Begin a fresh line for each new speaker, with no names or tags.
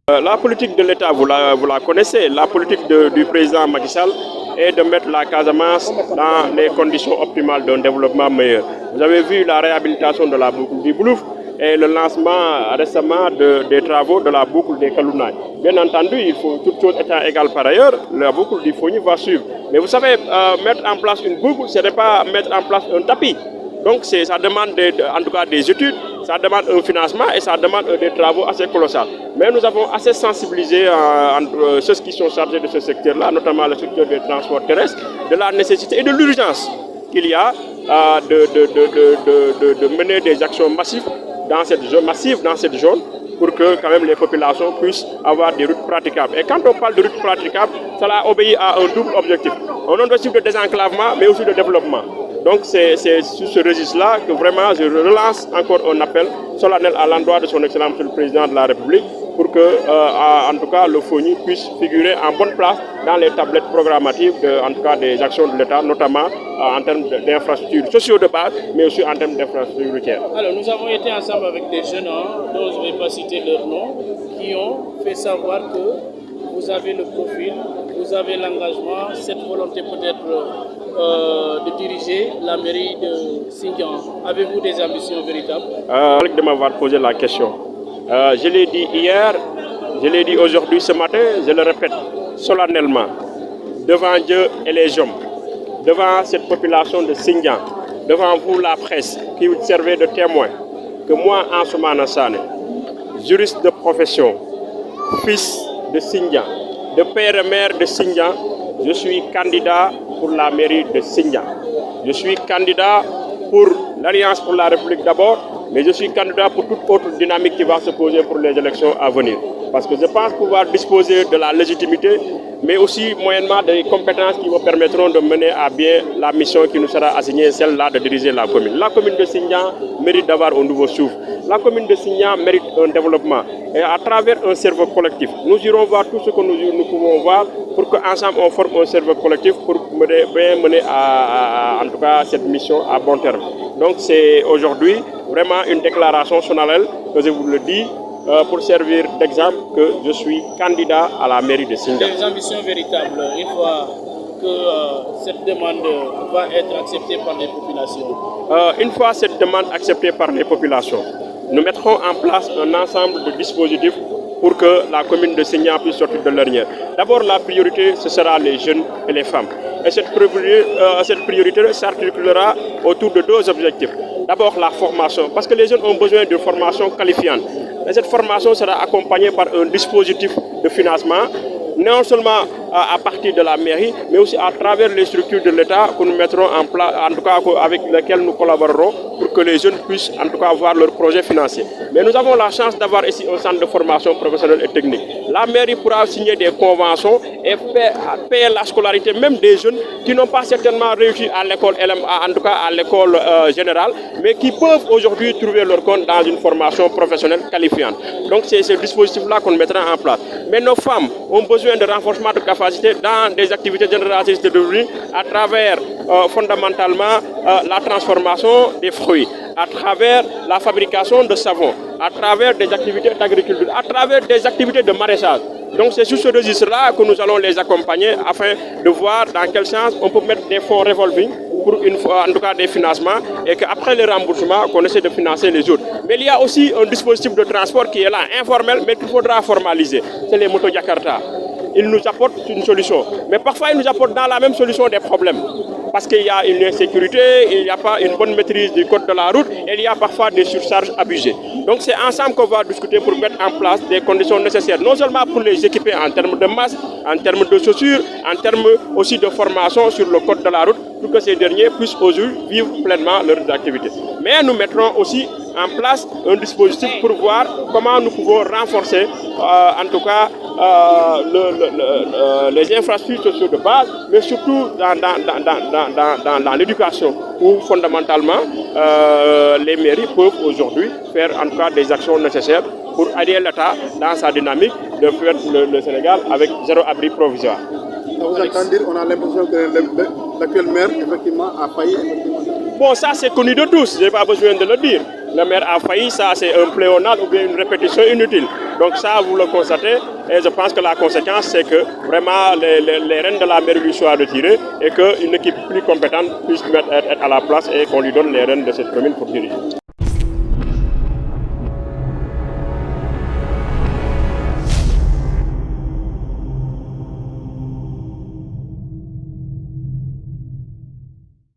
La politique de l'État, vous la connaissez. La politique du président Macky Sall est de mettre la Casamance dans les conditions optimales d'un développement meilleur. Vous avez vu la réhabilitation de la boucle du Boulouf et le lancement récemment des travaux de la boucle des Kalounaï. Bien entendu, il faut, toutes choses étant égales par ailleurs, la boucle du Fogny va suivre. Mais vous savez, mettre en place une boucle, ce n'est pas mettre en place un tapis. Donc ça demande en tout cas des études, ça demande un financement et ça demande des travaux assez colossaux. Mais nous avons assez sensibilisé ceux qui sont chargés de ce secteur-là, notamment le secteur des transports terrestres, de la nécessité et de l'urgence qu'il y a de mener des actions massives dans cette zone pour que quand même les populations puissent avoir des routes praticables. Et quand on parle de routes praticables, cela obéit à un double objectif. Un objectif de désenclavement, mais aussi de développement. Donc c'est sur ce registre-là que vraiment je relance encore un appel solennel à l'endroit de son Excellence Monsieur le Président de la République pour que, en tout cas, le Fogny puisse figurer en bonne place dans les tablettes programmatives, en tout cas des actions de l'État, notamment en termes d'infrastructures sociaux de base, mais aussi en termes d'infrastructures routières.
Alors, nous avons été ensemble avec des jeunes, dont je ne vais pas citer leur nom, qui ont fait savoir que vous avez le profil, vous avez l'engagement, cette volonté peut-être de diriger la mairie de Sindian. Avez-vous des ambitions véritables?
Merci de m'avoir posé la question. Je l'ai dit hier, je l'ai dit aujourd'hui, ce matin, je le répète solennellement, devant Dieu et les hommes, devant cette population de Sindian, devant vous la presse qui vous servez de témoin, que moi, Ansoumana Sané, juriste de profession, fils de Sindian, de père et mère de Sindian, je suis candidat pour la mairie de Sindian. Je suis candidat pour l'Alliance pour la République d'abord, mais je suis candidat pour toute autre dynamique qui va se poser pour les élections à venir. Parce que je pense pouvoir disposer de la légitimité, mais aussi moyennement des compétences qui me permettront de mener à bien la mission qui nous sera assignée, celle-là de diriger la commune. La commune de Sindian mérite d'avoir un nouveau souffle. La commune de Sindian mérite un développement. Et à travers un cerveau collectif, nous irons voir tout ce que nous pouvons voir pour qu'ensemble on forme un cerveau collectif pour bien mener en tout cas cette mission à bon terme. Donc c'est aujourd'hui vraiment une déclaration solennelle que je vous le dis pour servir d'exemple que je suis candidat à la mairie de Sindian.
Des ambitions véritables, une fois que cette demande va être acceptée par les populations.
Une fois cette demande acceptée par les populations, nous mettrons en place un ensemble de dispositifs pour que la commune de Sindian puisse sortir de l'ornière. D'abord, la priorité, ce sera les jeunes et les femmes. Et cette priorité s'articulera autour de deux objectifs. D'abord, la formation, parce que les jeunes ont besoin de formation qualifiante. Et cette formation sera accompagnée par un dispositif de financement, non seulement à partir de la mairie, mais aussi à travers les structures de l'État que nous mettrons en place, en tout cas avec lesquelles nous collaborerons pour que les jeunes puissent en tout cas avoir leurs projets financiers. Mais nous avons la chance d'avoir ici un centre de formation professionnelle et technique. La mairie pourra signer des conventions et payer la scolarité même des jeunes qui n'ont pas certainement réussi à l'école, en tout cas à l'école générale, mais qui peuvent aujourd'hui trouver leur compte dans une formation professionnelle qualifiante. Donc c'est ce dispositif-là qu'on mettra en place. Mais nos femmes ont besoin de renforcement de capacité dans des activités génératrices de revenus à travers fondamentalement la transformation des fruits, à travers la fabrication de savon, à travers des activités d'agriculture, à travers des activités de maraîchage. Donc c'est sur ce registre-là que nous allons les accompagner afin de voir dans quel sens on peut mettre des fonds revolving pour en tout cas des financements et qu'après le remboursement, qu'on essaie de financer les autres. Mais il y a aussi un dispositif de transport qui est là, informel, mais qu'il faudra formaliser. C'est les motos Jakarta. Ils nous apportent une solution. Mais parfois, ils nous apportent dans la même solution des problèmes. Parce qu'il y a une insécurité, il n'y a pas une bonne maîtrise du code de la route, et il y a parfois des surcharges abusées. Donc c'est ensemble qu'on va discuter pour mettre en place des conditions nécessaires, non seulement pour les équiper en termes de masse, en termes de chaussures, en termes aussi de formation sur le code de la route, pour que ces derniers puissent aujourd'hui vivre pleinement leurs activités. Mais nous mettrons aussi en place un dispositif pour voir comment nous pouvons renforcer en tout cas les infrastructures sociales de base, mais surtout dans l'éducation, où fondamentalement les mairies peuvent aujourd'hui faire en tout cas des actions nécessaires pour aider l'État dans sa dynamique de faire le Sénégal avec zéro abri provisoire.
À vous entendre dire, on a l'impression que l'actuel maire effectivement a failli.
Bon, ça c'est connu de tous, je n'ai pas besoin de le dire. le maire a failli, ça c'est un pléonasme ou bien une répétition inutile. Donc ça, vous le constatez, et je pense que la conséquence, c'est que vraiment les rênes de la mairie lui soient retirées et qu'une équipe plus compétente puisse être à la place et qu'on lui donne les rênes de cette commune pour diriger.